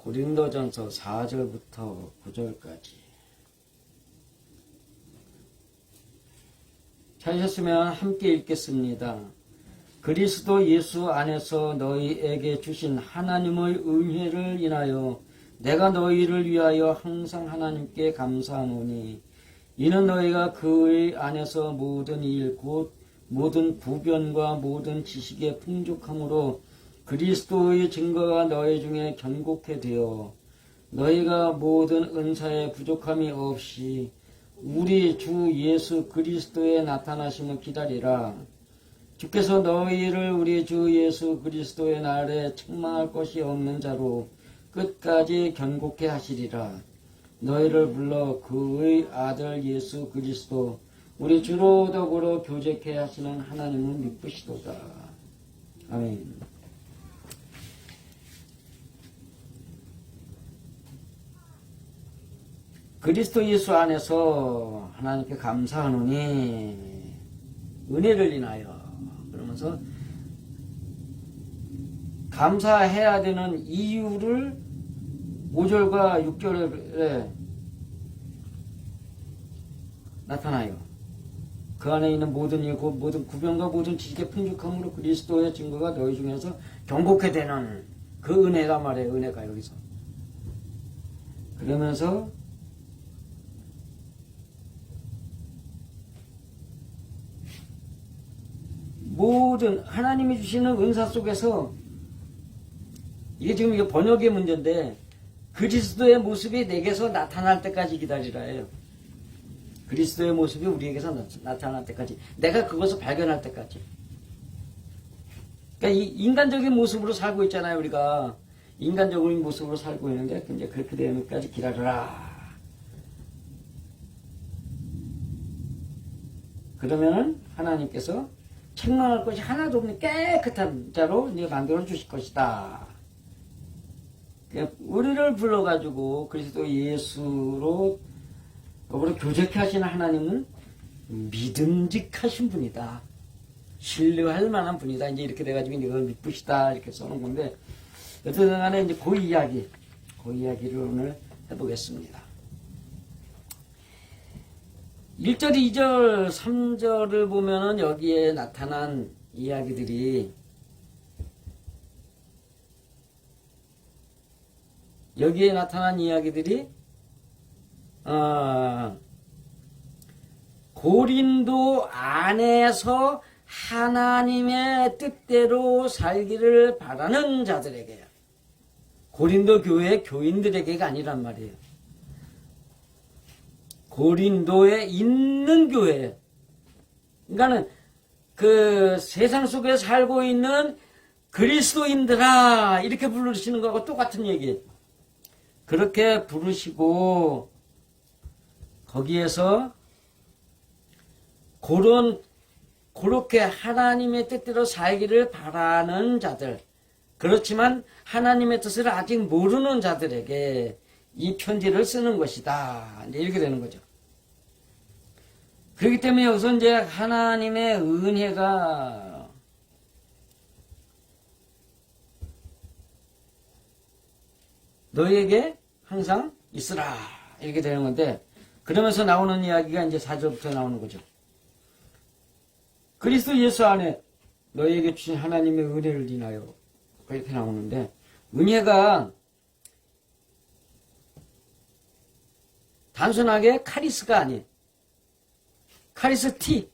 고린도전서 4절부터 9절까지. 찾으셨으면 함께 읽겠습니다. 그리스도 예수 안에서 너희에게 주신 하나님의 은혜를 인하여 내가 너희를 위하여 항상 하나님께 감사하노니 이는 너희가 그의 안에서 모든 일 곧 모든 부변과 모든 지식의 풍족함으로 그리스도의 증거가 너희 중에 견고케 되어 너희가 모든 은사에 부족함이 없이 우리 주 예수 그리스도의 나타나심을 기다리라. 주께서 너희를 우리 주 예수 그리스도의 날에 책망할 것이 없는 자로 끝까지 견고케 하시리라. 너희를 불러 그의 아들 예수 그리스도 우리 주로 더불어 교제케 하시는 하나님은 미쁘시도다. 아멘. 그리스도 예수 안에서 하나님께 감사하노니 은혜를 인하여 그러면서 감사해야 되는 이유를 5절과 6절에 나타나요. 그 안에 있는 모든 일, 모든 구변과 모든 지식의 풍족함으로 그리스도의 증거가 너희 중에서 견고케 되는 그 은혜가 말이에요. 은혜가 여기서. 그러면서 모든 하나님이 주시는 은사 속에서 이게 지금 이게 번역의 문제인데 그리스도의 모습이 내게서 나타날 때까지 기다리라 해요. 그리스도의 모습이 우리에게서 나타날 때까지 내가 그것을 발견할 때까지. 그러니까 이 인간적인 모습으로 살고 있잖아요. 우리가 인간적인 모습으로 살고 있는데 이제 그렇게 되는 것까지 기다려라. 그러면은 하나님께서 책망할 것이 하나도 없는 깨끗한 자로 이제 만들어 주실 것이다. 우리를 불러가지고 그리스도 예수로 더불어 교제케 하시는 하나님은 믿음직하신 분이다. 신뢰할 만한 분이다. 이제 이렇게 돼가지고 이걸 미쁘시다. 이렇게 써놓은 건데, 어쨌든 간에 이제 그 이야기를 오늘 해보겠습니다. 1절, 2절, 3절을 보면은 여기에 나타난 이야기들이 고린도 안에서 하나님의 뜻대로 살기를 바라는 자들에게요. 고린도 교회 교인들에게가 아니란 말이에요. 고린도에 있는 교회. 그러니까는 그 세상 속에 살고 있는 그리스도인들아 이렇게 부르시는 거하고 똑같은 얘기예요. 그렇게 부르시고 거기에서 그렇게 하나님의 뜻대로 살기를 바라는 자들, 그렇지만 하나님의 뜻을 아직 모르는 자들에게 이 편지를 쓰는 것이다. 이제 이렇게 되는 거죠. 그렇기 때문에 여기서 이제 하나님의 은혜가 너희에게 항상 있으라. 이렇게 되는 건데, 그러면서 나오는 이야기가 이제 4절부터 나오는 거죠. 그리스도 예수 안에 너희에게 주신 하나님의 은혜를 인하여 그렇게 나오는데, 은혜가 단순하게 카리스가 아니에요. 카리스 T.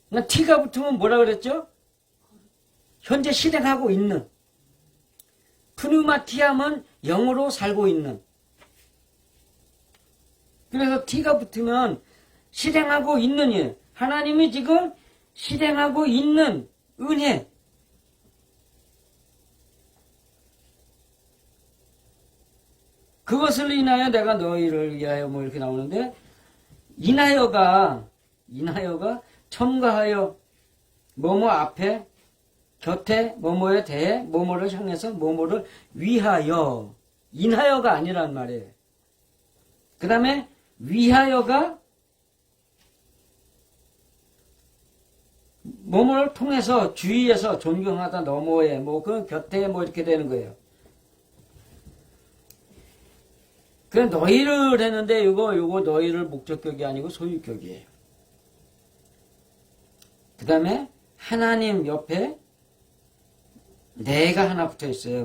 그러니까 T가 붙으면 뭐라 그랬죠? 현재 실행하고 있는. 프누마티함은 영으로 살고 있는. 그래서 T가 붙으면 실행하고 있는 일. 하나님이 지금 실행하고 있는 은혜. 그것을 인하여 내가 너희를 위하여 뭐 이렇게 나오는데, 인하여가 첨가하여 뭐뭐 앞에 곁에 뭐뭐에 대해 뭐뭐를 향해서 뭐뭐를 위하여, 인하여가 아니란 말이에요. 그 다음에 위하여가 뭐뭐를 통해서 주위에서 존경하다 넘어에 뭐 그 곁에 뭐 이렇게 되는 거예요. 그냥 너희를 했는데 요거 너희를 목적격이 아니고 소유격이에요. 그 다음에 하나님 옆에 내가 하나 붙어 있어요.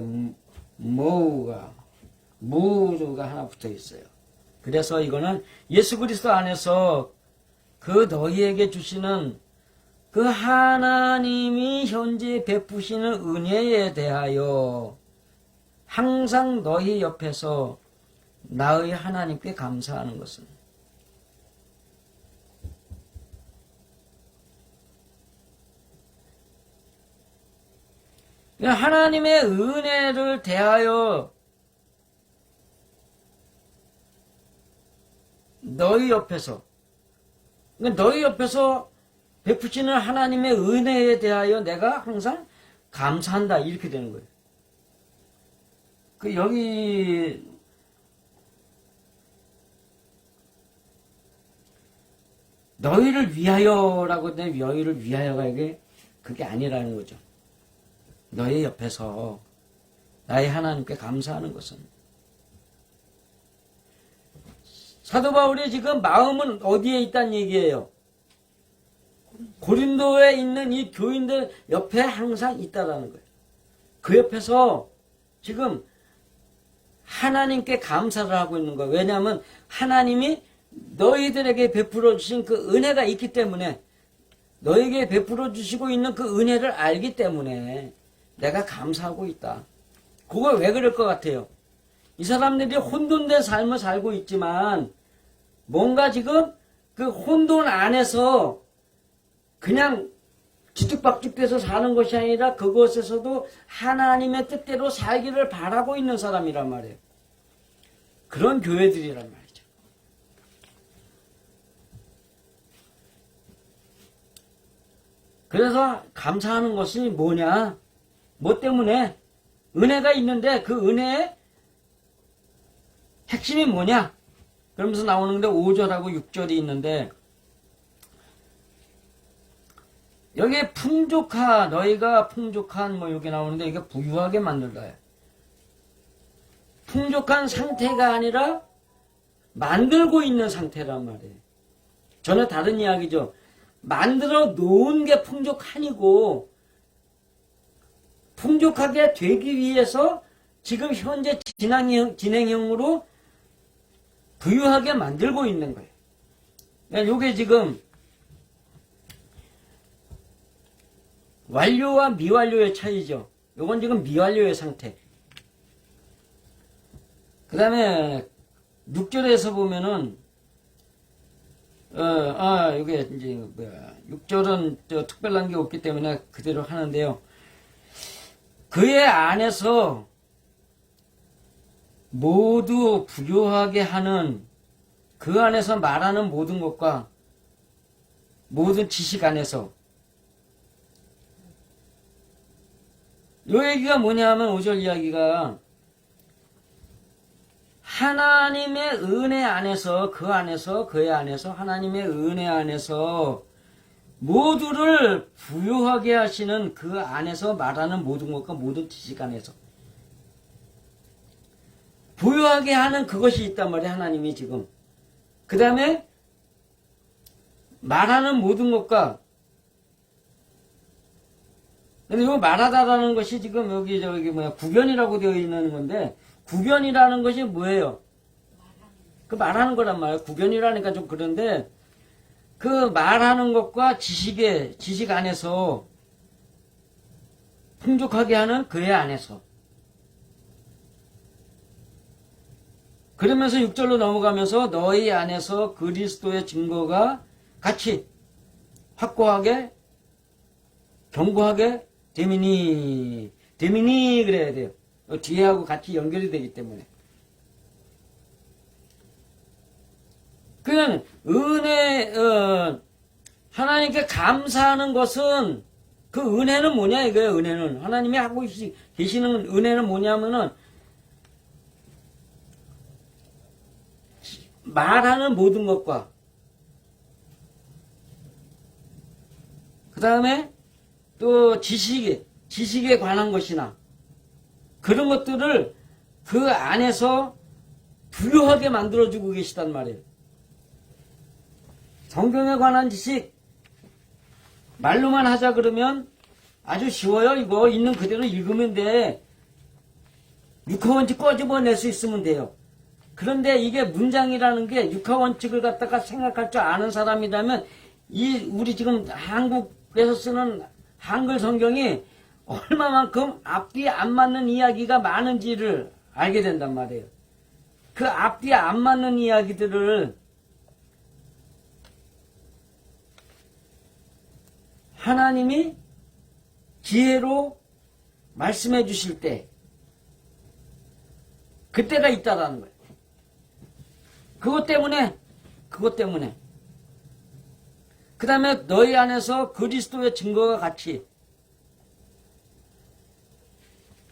무가 하나 붙어 있어요. 그래서 이거는 예수 그리스도 안에서 그 너희에게 주시는 그 하나님이 현재 베푸시는 은혜에 대하여 항상 너희 옆에서 나의 하나님께 감사하는 것은, 하나님의 은혜를 대하여 너희 옆에서 베푸시는 하나님의 은혜에 대하여 내가 항상 감사한다, 이렇게 되는 거예요. 여기 너희를 위하여라고 내 너희를 위하여가 그게 아니라는 거죠. 너희 옆에서 나의 하나님께 감사하는 것은, 사도 바울이 지금 마음은 어디에 있다는 얘기예요? 고린도에 있는 이 교인들 옆에 항상 있다라는 거예요. 그 옆에서 지금 하나님께 감사를 하고 있는 거예요. 왜냐하면 하나님이 너희들에게 베풀어 주신 그 은혜가 있기 때문에, 너에게 베풀어 주시고 있는 그 은혜를 알기 때문에 내가 감사하고 있다. 그거 왜 그럴 것 같아요? 이 사람들이 혼돈된 삶을 살고 있지만 뭔가 지금 그 혼돈 안에서 그냥 뒤죽박죽돼서 사는 것이 아니라 그것에서도 하나님의 뜻대로 살기를 바라고 있는 사람이란 말이에요. 그런 교회들이란 말이죠. 그래서 감사하는 것이 뭐냐? 뭐 때문에? 은혜가 있는데 그 은혜의 핵심이 뭐냐? 그러면서 나오는데 5절하고 6절이 있는데, 여기에 너희가 풍족한 여기 나오는데 이게 부유하게 만들다예요. 풍족한 상태가 아니라 만들고 있는 상태란 말이에요. 전혀 다른 이야기죠. 만들어 놓은 게 풍족한이고, 풍족하게 되기 위해서 지금 현재 진행형으로 부유하게 만들고 있는 거예요. 그러니까 이게 지금 완료와 미완료의 차이죠. 이건 지금 미완료의 상태. 그 다음에 6절에서 보면은 이게 이제 6절은 특별한 게 없기 때문에 그대로 하는데요. 그의 안에서 모두 부유하게 하는, 그 안에서 말하는 모든 것과 모든 지식 안에서, 이 얘기가 뭐냐면 5절 이야기가 하나님의 은혜 안에서, 그의 안에서 하나님의 은혜 안에서 모두를 부유하게 하시는 그 안에서 말하는 모든 것과 모든 지식 안에서 부유하게 하는 그것이 있단 말이에요. 하나님이 지금. 그 다음에 말하는 모든 것과, 근데 이거 말하다라는 것이 지금 여기 구견이라고 되어 있는 건데, 구견이라는 것이 뭐예요? 그 말하는 거란 말이에요. 구견이라니까 좀 그런데, 그 말하는 것과 지식 안에서 풍족하게 하는 그의 안에서. 그러면서 6절로 넘어가면서 너희 안에서 그리스도의 증거가 같이 확고하게 견고하게 되미니 그래야 돼요. 뒤에하고 같이 연결이 되기 때문에. 그냥 하나님께 감사하는 것은, 그 은혜는 뭐냐 이거예요. 은혜는 하나님이 하고 계시는 은혜는 뭐냐면은 말하는 모든 것과 그 다음에 또 지식에 관한 것이나 그런 것들을 그 안에서 부유하게 만들어주고 계시단 말이에요. 성경에 관한 지식 말로만 하자 그러면 아주 쉬워요. 이거 있는 그대로 읽으면 돼. 육하원칙 꺼집어낼 수 있으면 돼요. 그런데 이게 문장이라는 게 육하원칙을 갖다가 생각할 줄 아는 사람이라면 우리 지금 한국에서 쓰는 한글 성경이 얼마만큼 앞뒤 안 맞는 이야기가 많은지를 알게 된단 말이에요. 그 앞뒤 안 맞는 이야기들을 하나님이 지혜로 말씀해 주실 때 그때가 있다라는 거예요. 그것 때문에 그 다음에 너희 안에서 그리스도의 증거가 같이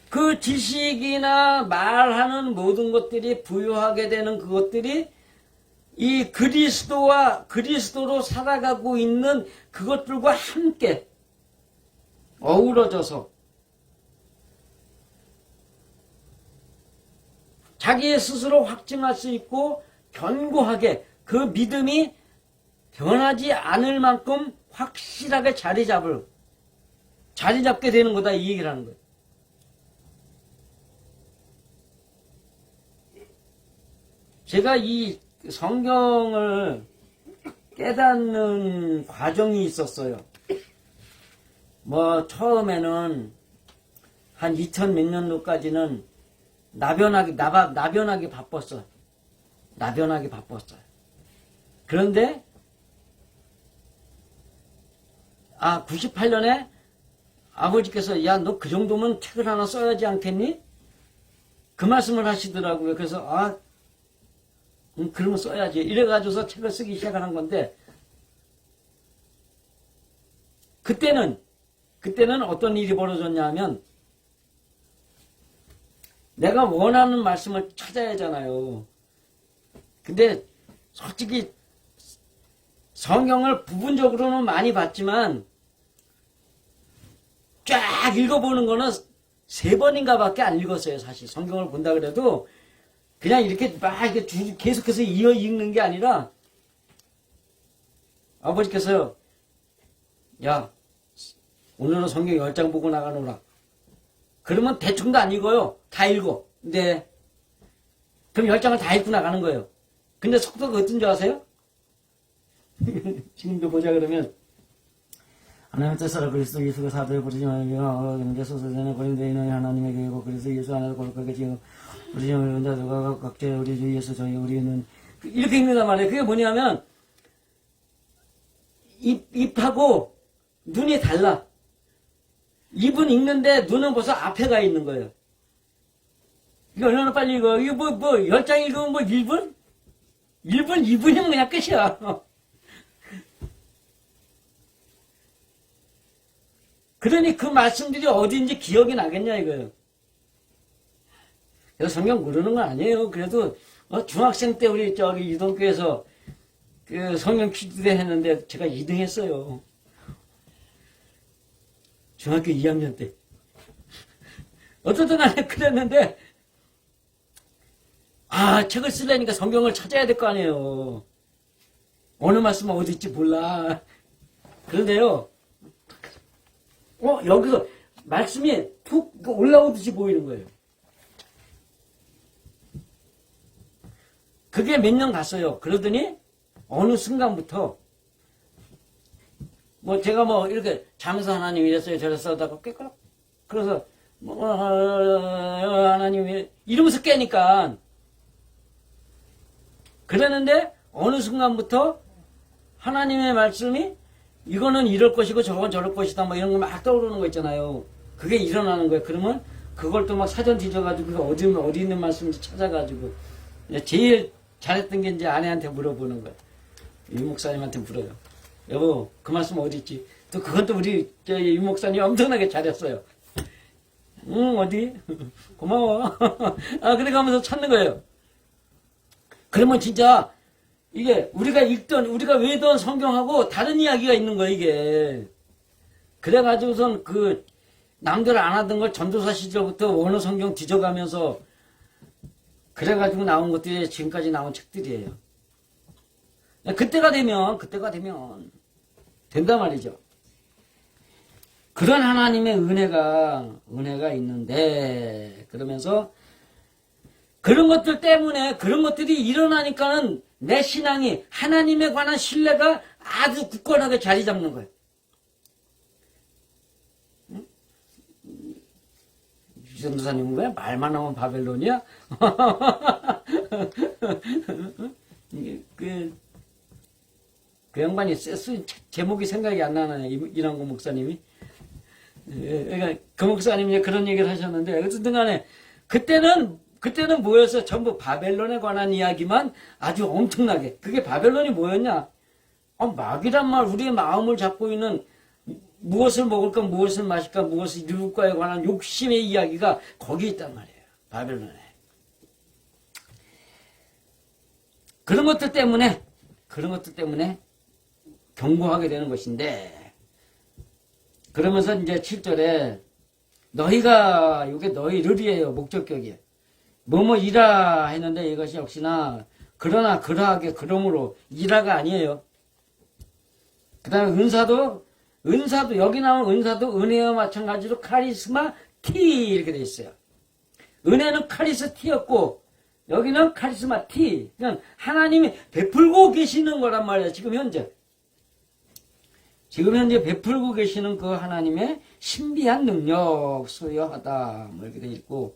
그 지식이나 말하는 모든 것들이 부유하게 되는 그것들이 이 그리스도로 살아가고 있는 그것들과 함께 어우러져서 자기 스스로 확증할 수 있고 견고하게 그 믿음이 변하지 않을 만큼 확실하게 자리 잡게 되는 거다 이 얘기를 하는 거예요. 제가 이 성경을 깨닫는 과정이 있었어요. 처음에는 한 2000 몇 년도까지는 나변하기 바빴어요. 그런데 98년에 아버지께서 야, 너 그 정도면 책을 하나 써야지 않겠니? 그 말씀을 하시더라고요. 그래서 그러면 써야지. 이래가지고서 책을 쓰기 시작한 건데 그때는 어떤 일이 벌어졌냐 하면 내가 원하는 말씀을 찾아야 하잖아요. 근데 솔직히 성경을 부분적으로는 많이 봤지만 쫙 읽어보는 거는 3번인가 밖에 안 읽었어요. 사실 성경을 본다 그래도 그냥 이렇게 막 이렇게 계속해서 이어 읽는 게 아니라 아버지께서요, 야, 오늘은 성경 10장 보고 나가노라. 그러면 대충도 안 읽어요. 다 읽어. 네. 그럼 10장을 다 읽고 나가는 거예요. 근데 속도가 어떤 줄 아세요? 지금도 보자 그러면 하나님의 뜻으로 그리스도 예수가 사도에 부르지 말고 경제 소설전에 고린도인의 하나님의 교회고 그리스도 예수 안에서 거룩하게 지어 우리 정 은자들과 각자의 우리 주 예수 저희 우리는 이렇게 읽는단 말이에요. 그게 뭐냐면 입하고 눈이 달라. 입은 읽는데 눈은 벌써 앞에 가 있는 거예요. 이거 얼마나 빨리 읽어? 이거 10장 읽으면 1분? 1분, 2분이면 그냥 끝이야. 그러니 그 말씀들이 어디인지 기억이 나겠냐 이거예요. 그래서 성경 모르는 건 아니에요. 그래도 중학생 때 우리 유동교에서 그 성경 퀴즈대 했는데 제가 2등 했어요. 중학교 2학년 때. 어쨌든 간에 그랬는데 책을 쓰려니까 성경을 찾아야 될 거 아니에요. 어느 말씀은 어디 있지 몰라. 그런데요. 여기서 말씀이 툭 올라오듯이 보이는 거예요. 그게 몇 년 갔어요. 그러더니 어느 순간부터 제가 이렇게 잠수 하나님 이랬어요 저랬어 하다가 깨끗 그래서 하나님 이러면서 깨니까 그랬는데 어느 순간부터 하나님의 말씀이 이거는 이럴 것이고 저건 저럴 것이다 이런 거 막 떠오르는 거 있잖아요. 그게 일어나는 거예요. 그러면 그걸 또 막 사전 뒤져가지고 어디 있는 말씀인지 찾아가지고 제일 잘했던 게 이제 아내한테 물어보는 거예요. 유 목사님한테 물어요. 여보 그 말씀 어디 있지? 또 그건 또 우리 유 목사님이 엄청나게 잘했어요. 어디? 고마워. 그래 가면서 찾는 거예요. 그러면 진짜 이게 우리가 외던 성경하고 다른 이야기가 있는 거예요, 이게. 그래가지고선 남들 안 하던 걸 전도사 시절부터 원어 성경 뒤져가면서 그래가지고 나온 것들이 지금까지 나온 책들이에요. 그때가 되면 된단 말이죠. 그런 하나님의 은혜가 있는데, 그러면서 그런 것들 때문에 그런 것들이 일어나니까는 내 신앙이 하나님에 관한 신뢰가 아주 굳건하게 자리 잡는 거예요. 유전도사님은 왜 말만 하면 바벨론이야? 그 양반이 쓴 제목이 생각이 안 나네, 이랑구 목사님이. 그러니까 그 목사님이 그런 얘기를 하셨는데, 어쨌든 간에 그때는 뭐였어? 전부 바벨론에 관한 이야기만 아주 엄청나게. 그게 바벨론이 뭐였냐? 마귀란 말, 우리의 마음을 잡고 있는 무엇을 먹을까, 무엇을 마실까, 무엇을 이룰까에 관한 욕심의 이야기가 거기 있단 말이에요. 바벨론에. 그런 것들 때문에 경고하게 되는 것인데, 그러면서 이제 7절에 너희가, 이게 너희를이에요. 목적격이에요. 뭐뭐이라 했는데 이것이 역시나 그러나 그러하게 그러므로 이라가 아니에요. 그 다음에 은사도 여기 나온 은사도 은혜와 마찬가지로 카리스마 T 이렇게 돼 있어요. 은혜는 카리스 T였고 여기는 카리스마 T. 그냥 하나님이 베풀고 계시는 거란 말이에요. 지금 현재 베풀고 계시는 그 하나님의 신비한 능력 소유하다 뭐 이렇게 돼 있고,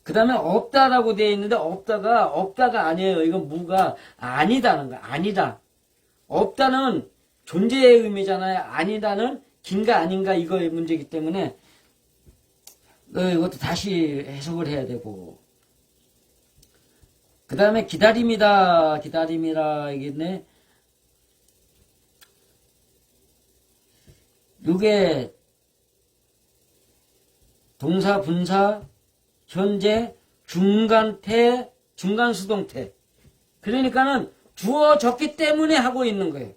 그 다음에 없다라고 되어 있는데 없다가 아니에요. 이건 무가 아니다는 거야. 아니다. 없다는 존재의 의미잖아요. 아니다는 긴가 아닌가 이거의 문제이기 때문에 이것도 다시 해석을 해야 되고, 그 다음에 기다림이라 이겠네. 이게 동사, 분사, 현재, 중간태, 중간수동태. 그러니까는 주어졌기 때문에 하고 있는 거예요.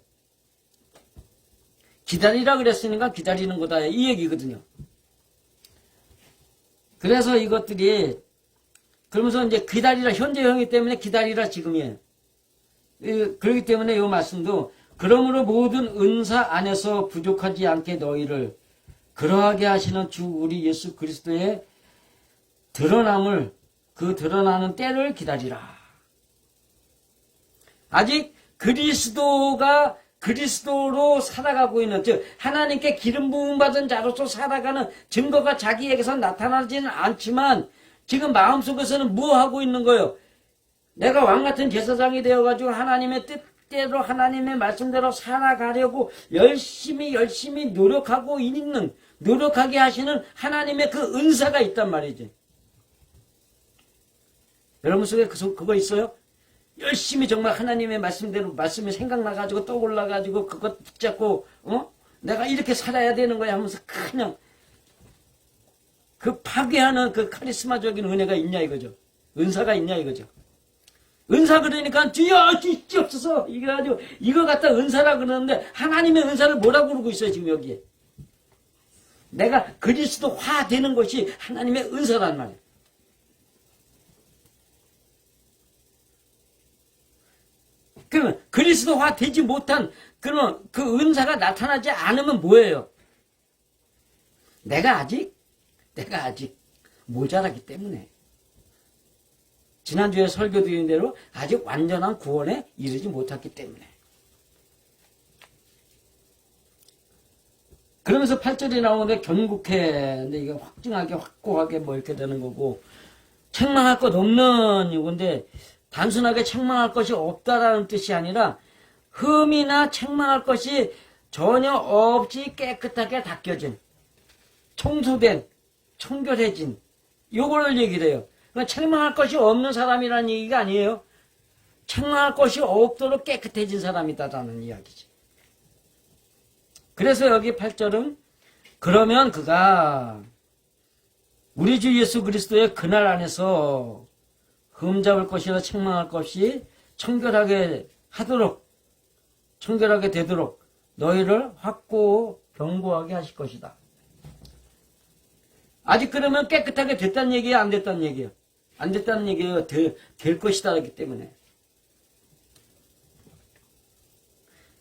기다리라 그랬으니까 기다리는 거다. 이 얘기거든요. 그래서 이것들이, 그러면서 이제 기다리라, 현재형이기 때문에 기다리라 지금이에요. 그렇기 때문에 이 말씀도, 그러므로 모든 은사 안에서 부족하지 않게 너희를 그러하게 하시는 주 우리 예수 그리스도의 드러남을, 그 드러나는 때를 기다리라. 아직 그리스도로 살아가고 있는, 즉 하나님께 기름 부음 받은 자로서 살아가는 증거가 자기에게서 나타나지는 않지만 지금 마음속에서는 뭐 하고 있는 거예요? 내가 왕같은 제사장이 되어가지고 하나님의 뜻대로 하나님의 말씀대로 살아가려고 열심히 노력하고 있는, 노력하게 하시는 하나님의 그 은사가 있단 말이지. 여러분 속에 그거 있어요? 열심히 정말 하나님의 말씀대로 말씀이 생각나가지고 떠올라가지고 그것 붙잡고 내가 이렇게 살아야 되는 거야 하면서 그냥 그 파괴하는 그 카리스마적인 은혜가 있냐 이거죠. 은사가 있냐 이거죠. 은사 그러니까 주여 주시옵소서 이래가지고 이거 갖다 은사라 그러는데 하나님의 은사를 뭐라고 그러고 있어요 지금 여기에. 내가 그리스도화 되는 것이 하나님의 은사란 말이에요. 그러면 그리스도화 되지 못한 그런 그 은사가 나타나지 않으면 뭐예요? 내가 아직 모자라기 때문에. 지난주에 설교 드린 대로 아직 완전한 구원에 이르지 못했기 때문에. 그러면서 8절이 나오는데 견고해. 근데 이게 확증하게 확고하게 뭐 이렇게 되는 거고, 책망할 것 없는 이건데 단순하게 책망할 것이 없다라는 뜻이 아니라 흠이나 책망할 것이 전혀 없이 깨끗하게 닦여진, 청소된, 청결해진 요거를 얘기를 해요. 그러니까 책망할 것이 없는 사람이라는 얘기가 아니에요. 책망할 것이 없도록 깨끗해진 사람이다라는 이야기지. 그래서 여기 8절은 그러면 그가 우리 주 예수 그리스도의 그날 안에서 흠잡을 것이나 책망할 것이 청결하게 되도록 너희를 확고 견고하게 하실 것이다. 아직 그러면 깨끗하게 됐다는 얘기예요? 안 됐다는 얘기예요? 안 됐다는 얘기예요. 될 것이다 하기 때문에.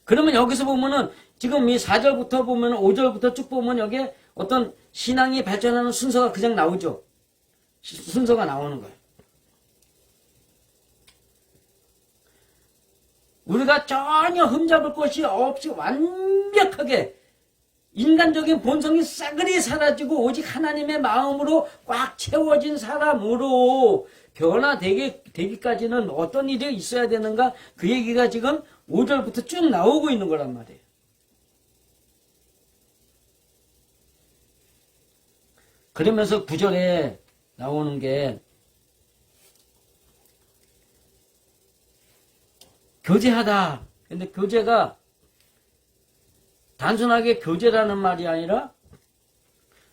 그러면 여기서 보면은 지금 이 4절부터 보면 5절부터 쭉 보면 여기에 어떤 신앙이 발전하는 순서가 그냥 나오죠. 순서가 나오는 거예요. 우리가 전혀 흠잡을 것이 없이 완벽하게 인간적인 본성이 싸그리 사라지고 오직 하나님의 마음으로 꽉 채워진 사람으로 변화되기까지는 어떤 일이 있어야 되는가? 그 얘기가 지금 5절부터 쭉 나오고 있는 거란 말이에요. 그러면서 9절에 나오는 게 교제하다. 근데 교제가 단순하게 교제라는 말이 아니라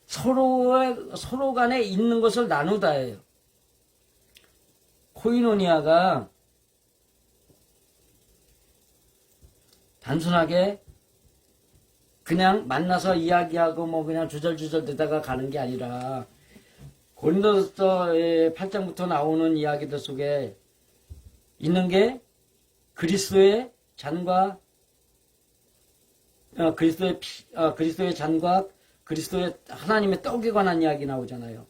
서로 간에 있는 것을 나누다예요. 코이노니아가 단순하게 그냥 만나서 이야기하고 뭐 그냥 주절주절 되다가 가는 게 아니라 고린도서의 8장부터 나오는 이야기들 속에 있는 게 그리스도의 잔과 그리스도의 잔과 그리스도의 하나님의 떡에 관한 이야기 나오잖아요.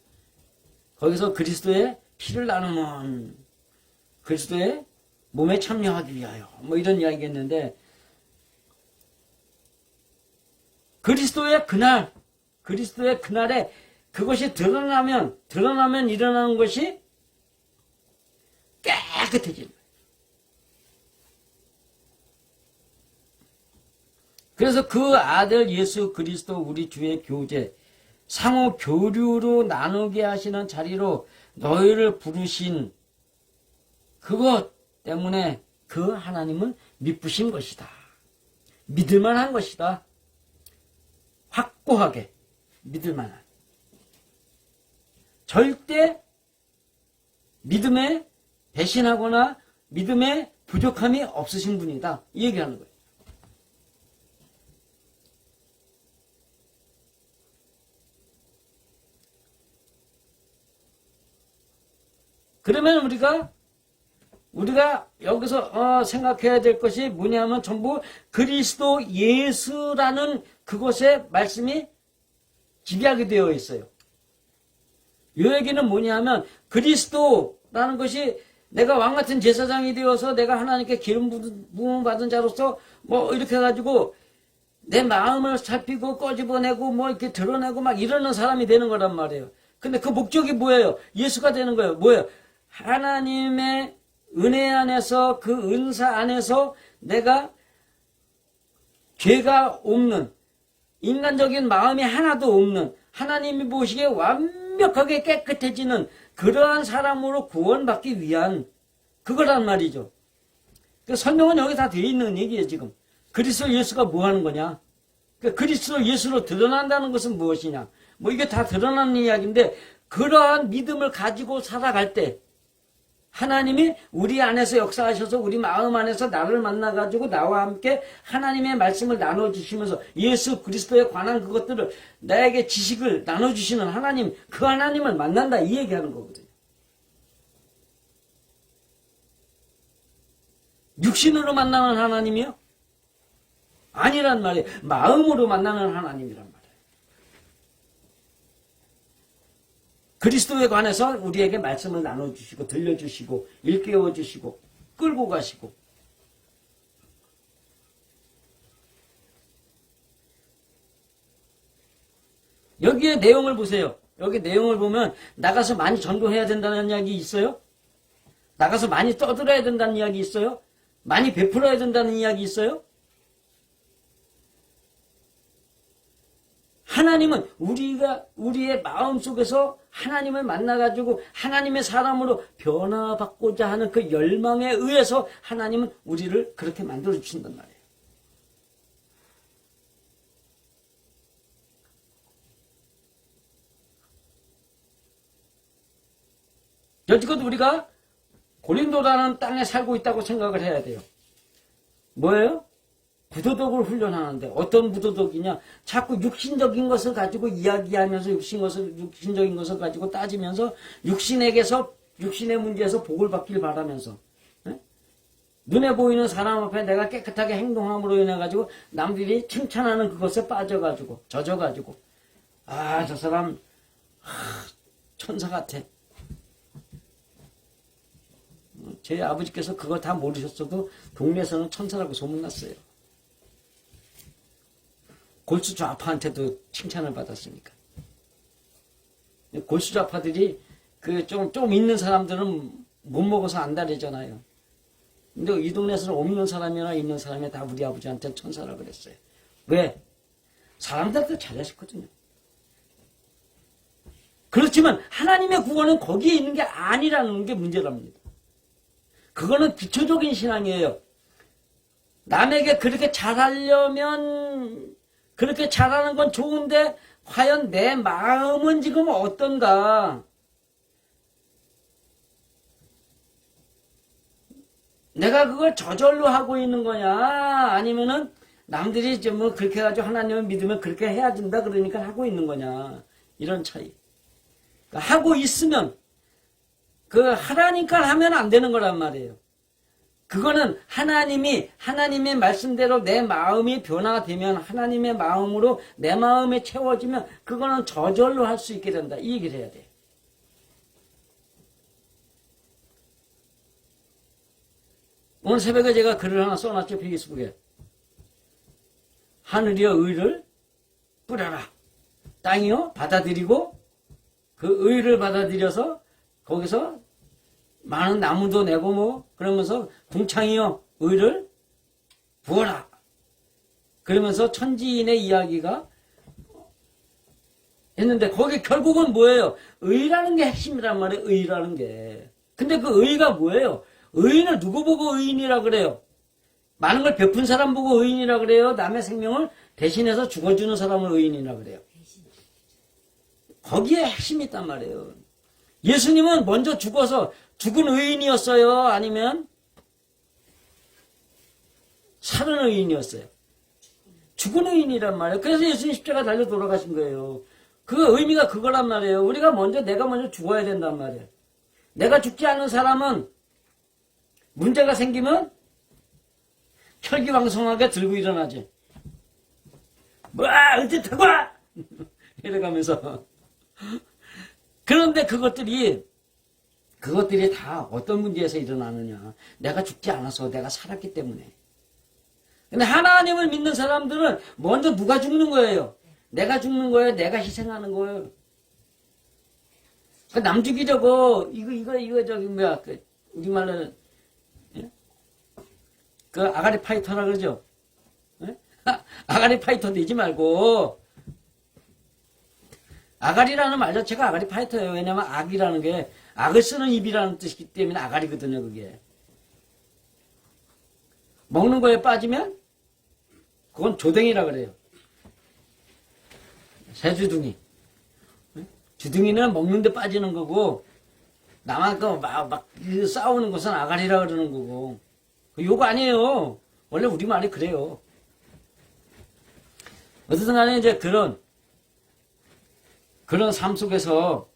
거기서 그리스도의 피를 나누면 그리스도의 몸에 참여하기 위하여 뭐 이런 이야기가 있는데 그리스도의 그날에 그것이 드러나면 일어나는 것이 깨끗해지는 거예요. 그래서 그 아들 예수 그리스도 우리 주의 교제, 상호 교류로 나누게 하시는 자리로 너희를 부르신 그것 때문에 그 하나님은 미쁘신 것이다. 믿을만한 것이다. 확고하게 믿을만한. 절대 믿음에 배신하거나 믿음에 부족함이 없으신 분이다. 이 얘기하는 거예요. 그러면 우리가 여기서 생각해야 될 것이 뭐냐면 전부 그리스도 예수라는 그것에 말씀이 집약이 되어 있어요. 이 얘기는 뭐냐면 그리스도라는 것이 내가 왕같은 제사장이 되어서 내가 하나님께 기름 부음 받은 자로서 뭐 이렇게 해가지고 내 마음을 살피고 꺼집어내고 뭐 이렇게 드러내고 막 이러는 사람이 되는 거란 말이에요. 근데 그 목적이 뭐예요? 예수가 되는 거예요. 뭐예요? 하나님의 은혜 안에서 그 은사 안에서 내가 죄가 없는 인간적인 마음이 하나도 없는 하나님이 보시기에 완벽하게 깨끗해지는 그러한 사람으로 구원받기 위한 그거란 말이죠. 그 설명은 여기 다 되어 있는 얘기예요. 지금 그리스도 예수가 뭐 하는 거냐, 그리스도 예수로 드러난다는 것은 무엇이냐, 뭐 이게 다 드러나는 이야기인데 그러한 믿음을 가지고 살아갈 때 하나님이 우리 안에서 역사하셔서 우리 마음 안에서 나를 만나가지고 나와 함께 하나님의 말씀을 나눠주시면서 예수 그리스도에 관한 그것들을 나에게 지식을 나눠주시는 하나님, 그 하나님을 만난다 이 얘기하는 거거든요. 육신으로 만나는 하나님이요? 아니란 말이에요. 마음으로 만나는 하나님이란 말이에요. 그리스도에 관해서 우리에게 말씀을 나눠주시고 들려주시고 일깨워주시고 끌고 가시고 여기에 내용을 보세요. 여기 내용을 보면 나가서 많이 전도해야 된다는 이야기 있어요? 나가서 많이 떠들어야 된다는 이야기 있어요? 많이 베풀어야 된다는 이야기 있어요? 하나님은 우리의 마음 속에서 하나님을 만나가지고 하나님의 사람으로 변화받고자 하는 그 열망에 의해서 하나님은 우리를 그렇게 만들어주신단 말이에요. 여지껏 우리가 고린도라는 땅에 살고 있다고 생각을 해야 돼요. 뭐예요? 부도덕을 훈련하는데 어떤 부도덕이냐? 자꾸 육신적인 것을 가지고 이야기하면서 육신적인 것을 가지고 따지면서 육신에게서 육신의 문제에서 복을 받길 바라면서 예? 눈에 보이는 사람 앞에 내가 깨끗하게 행동함으로 인해 가지고 남들이 칭찬하는 그것에 빠져가지고 젖어가지고 아, 저 사람 천사 같아. 제 아버지께서 그거 다 모르셨어도 동네에서는 천사라고 소문났어요. 골수 좌파한테도 칭찬을 받았으니까. 골수 좌파들이 그 좀 있는 사람들은 못 먹어서 안달이잖아요. 근데 이 동네에서는 없는 사람이나 있는 사람이 다 우리 아버지한테 천사라 그랬어요. 왜? 사람들도 잘하셨거든요. 그렇지만 하나님의 구원은 거기에 있는 게 아니라는 게 문제랍니다. 그거는 기초적인 신앙이에요. 남에게 그렇게 잘하려면 그렇게 잘하는 건 좋은데 과연 내 마음은 지금 어떤가? 내가 그걸 저절로 하고 있는 거냐? 아니면은 남들이 좀 뭐 그렇게 해가지고 하나님을 믿으면 그렇게 해야 된다 그러니까 하고 있는 거냐? 이런 차이. 그러니까 하고 있으면 그 하라니까 하면 안 되는 거란 말이에요. 그거는 하나님의 말씀대로 내 마음이 변화되면 하나님의 마음으로 내 마음에 채워지면 그거는 저절로 할 수 있게 된다. 이 얘기를 해야 돼. 오늘 새벽에 제가 글을 하나 써놨죠. 페이스북에. 하늘이여 의를 뿌려라. 땅이여 받아들이고 그 의를 받아들여서 거기서 많은 나무도 내고 뭐 그러면서 궁창이여 의를 부어라. 그러면서 천지인의 이야기가 했는데 거기 결국은 뭐예요? 의라는 게 핵심이란 말이에요. 의라는 게. 근데 그 의가 뭐예요? 의인을 누구 보고 의인이라 그래요? 많은 걸 베푼 사람 보고 의인이라 그래요? 남의 생명을 대신해서 죽어주는 사람을 의인이라 그래요? 거기에 핵심이 있단 말이에요. 예수님은 먼저 죽어서 죽은 의인이었어요? 아니면 살은 의인이었어요? 죽은 의인이란 말이에요. 그래서 예수님 십자가 달려 돌아가신 거예요. 그 의미가 그거란 말이에요. 내가 먼저 죽어야 된단 말이에요. 내가 죽지 않은 사람은 문제가 생기면 혈기왕성하게 들고 일어나지. 어쨌다고! 이래가면서. 그런데 그것들이 다 어떤 문제에서 일어나느냐. 내가 죽지 않아서 내가 살았기 때문에. 근데 하나님을 믿는 사람들은 먼저 누가 죽는 거예요? 내가 죽는 거예요? 내가 희생하는 거예요? 남 죽이려고, 우리말로는, 예? 그 아가리 파이터라 그러죠? 예? 아가리 파이터 되지 말고, 아가리라는 말 자체가 아가리 파이터예요. 왜냐면 악이라는 게 악을 쓰는 입이라는 뜻이기 때문에 아가리거든요. 그게. 먹는 거에 빠지면 그건 조댕이라 그래요. 새주둥이. 주둥이는 먹는 데 빠지는 거고 남한테 막 싸우는 것은 아가리라 그러는 거고 욕 아니에요. 원래 우리말이 그래요. 어쨌든 간에 이제 그런 삶 속에서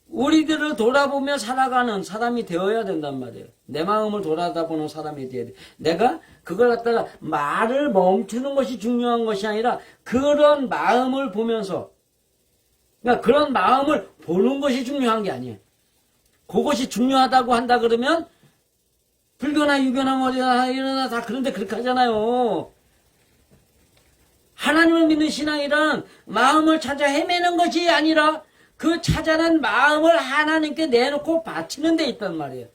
우리들을 돌아보며 살아가는 사람이 되어야 된단 말이에요. 내 마음을 돌아다보는 사람이 되어야 돼. 내가 그걸 갖다가 말을 멈추는 것이 중요한 것이 아니라 그런 마음을 보면서 그러니까 그런 마음을 보는 것이 중요한 게 아니에요. 그것이 중요하다고 한다 그러면 불교나 유교나 뭐나 이러나 다 그런데 그렇게 하잖아요. 하나님을 믿는 신앙이란 마음을 찾아 헤매는 것이 아니라 그 찾아낸 마음을 하나님께 내놓고 바치는 데 있단 말이에요.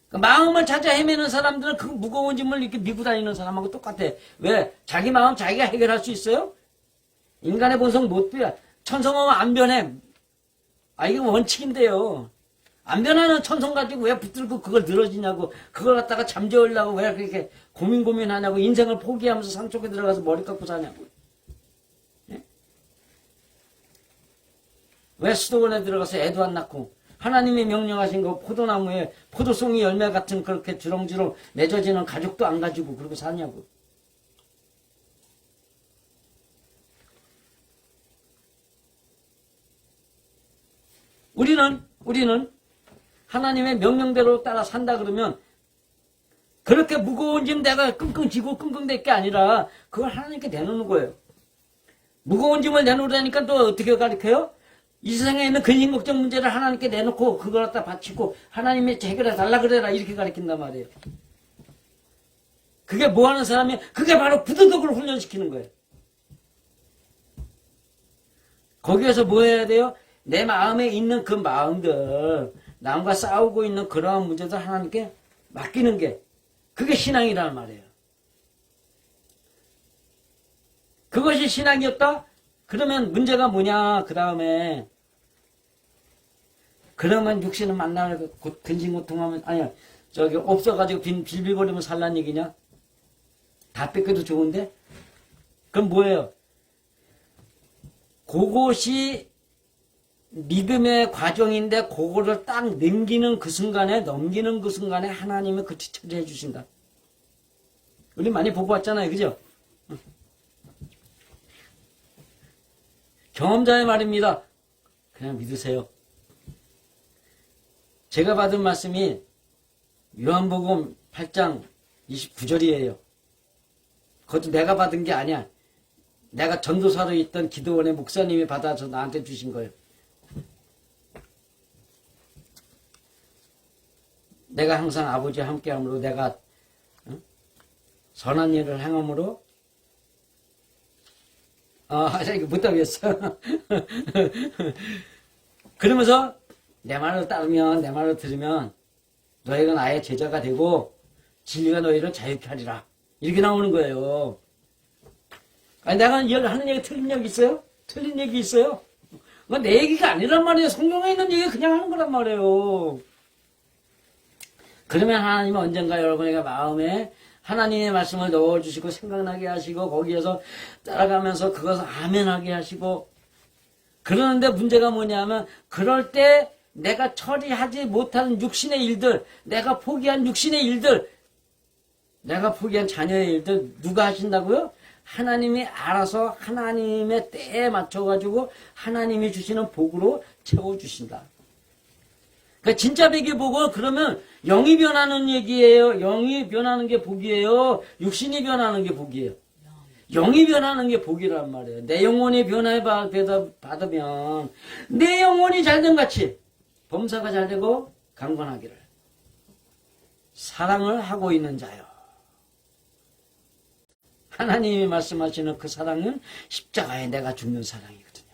그 마음을 찾아 헤매는 사람들은 그 무거운 짐을 이렇게 미고 다니는 사람하고 똑같아. 왜? 자기 마음 자기가 해결할 수 있어요? 인간의 본성 못 변해. 천성은 안 변해. 이게 원칙인데요. 안 변하는 천성 가지고 왜 붙들고 그걸 늘어지냐고, 그걸 갖다가 잠재우려고 왜 그렇게 고민하냐고, 인생을 포기하면서 산속에 들어가서 머리 깎고 사냐고. 예? 왜 수도원에 들어가서 애도 안 낳고, 하나님이 명령하신 거 포도나무에 포도송이 열매 같은 그렇게 주렁주렁 맺어지는 가족도 안 가지고 그러고 사냐고. 우리는 하나님의 명령대로 따라 산다 그러면 그렇게 무거운 짐 내가 끙끙 지고 끙끙 댈 게 아니라 그걸 하나님께 내놓는 거예요. 무거운 짐을 내놓으라니까 또 어떻게 가르쳐요? 이 세상에 있는 근심 걱정 문제를 하나님께 내놓고 그걸 갖다 바치고 하나님이 해결해 달라 그래라 이렇게 가르친단 말이에요. 그게 뭐 하는 사람이 그게 바로 부도덕을 훈련시키는 거예요. 거기에서 뭐 해야 돼요? 내 마음에 있는 그 마음들 남과 싸우고 있는 그러한 문제들 하나님께 맡기는 게 그게 신앙이라는 말이에요. 그것이 신앙이었다? 그러면 문제가 뭐냐? 그 다음에 그러면 육신은 만나고 곧 근심고통하면 아니야 저기 없어가지고 빌빌거리면 살란 얘기냐? 다 뺏겨도 좋은데? 그럼 뭐예요? 그것이 믿음의 과정인데 그거를 딱 넘기는 그 순간에 하나님이 그치 처리해 주신다. 우리 많이 보고 왔잖아요. 그죠? 경험자의 말입니다. 그냥 믿으세요. 제가 받은 말씀이 요한복음 8장 29절이에요. 그것도 내가 받은 게 아니야. 내가 전도사로 있던 기도원의 목사님이 받아서 나한테 주신 거예요. 내가 항상 아버지와 함께함으로 내가 선한 일을 행함으로 이거 못하겠어. 그러면서 내 말을 따르면 내 말을 들으면 너희가 나의 제자가 되고 진리가 너희를 자유케 하리라. 이렇게 나오는 거예요. 아니 내가 하는 얘기 틀린 얘기 있어요? 틀린 얘기 있어요? 내 얘기가 아니란 말이에요. 성경에 있는 얘기 그냥 하는 거란 말이에요. 그러면 하나님은 언젠가 여러분에게 마음에 하나님의 말씀을 넣어주시고 생각나게 하시고 거기에서 따라가면서 그것을 아멘하게 하시고 그러는데 문제가 뭐냐면 그럴 때 내가 처리하지 못하는 육신의 일들 내가 포기한 육신의 일들 내가 포기한 자녀의 일들 누가 하신다고요? 하나님이 알아서 하나님의 때에 맞춰가지고 하나님이 주시는 복으로 채워주신다. 그러니까 진짜 백의 복은 그러면 영이 변하는 얘기예요. 영이 변하는 게 복이에요. 육신이 변하는 게 복이에요. 영이 변하는 게 복이란 말이에요. 내 영혼이 변화에 받으면 내 영혼이 잘된 같이 범사가 잘되고 강건하기를 사랑을 하고 있는 자요. 하나님이 말씀하시는 그 사랑은 십자가에 내가 죽는 사랑이거든요.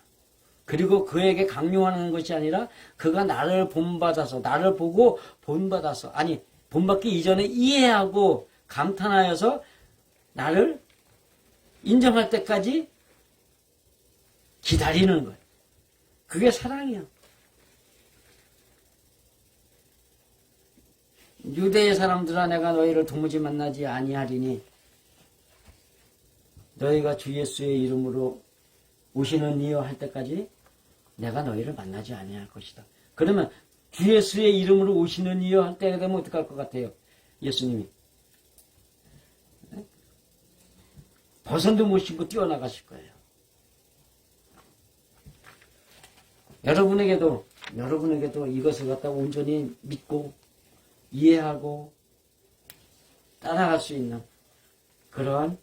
그리고 그에게 강요하는 것이 아니라 그가 나를 본받아서 나를 보고 본받아서 아니 본받기 이전에 이해하고 감탄하여서 나를 인정할 때까지 기다리는 거예요. 그게 사랑이야. 유대의 사람들아 내가 너희를 도무지 만나지 아니하리니 너희가 주 예수의 이름으로 오시는 이여 할 때까지 내가 너희를 만나지 아니할 것이다. 그러면 주 예수의 이름으로 오시는 이여 할 때가 되면 어떡할 것 같아요? 예수님이 버선도 못 신고 뛰어나가실 거예요. 여러분에게도 이것을 갖다가 온전히 믿고 이해하고 따라갈 수 있는 그러한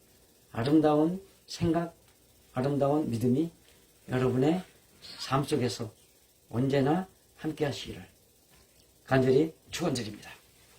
아름다운 생각, 아름다운 믿음이 여러분의 삶 속에서 언제나 함께 하시기를 간절히 축원드립니다.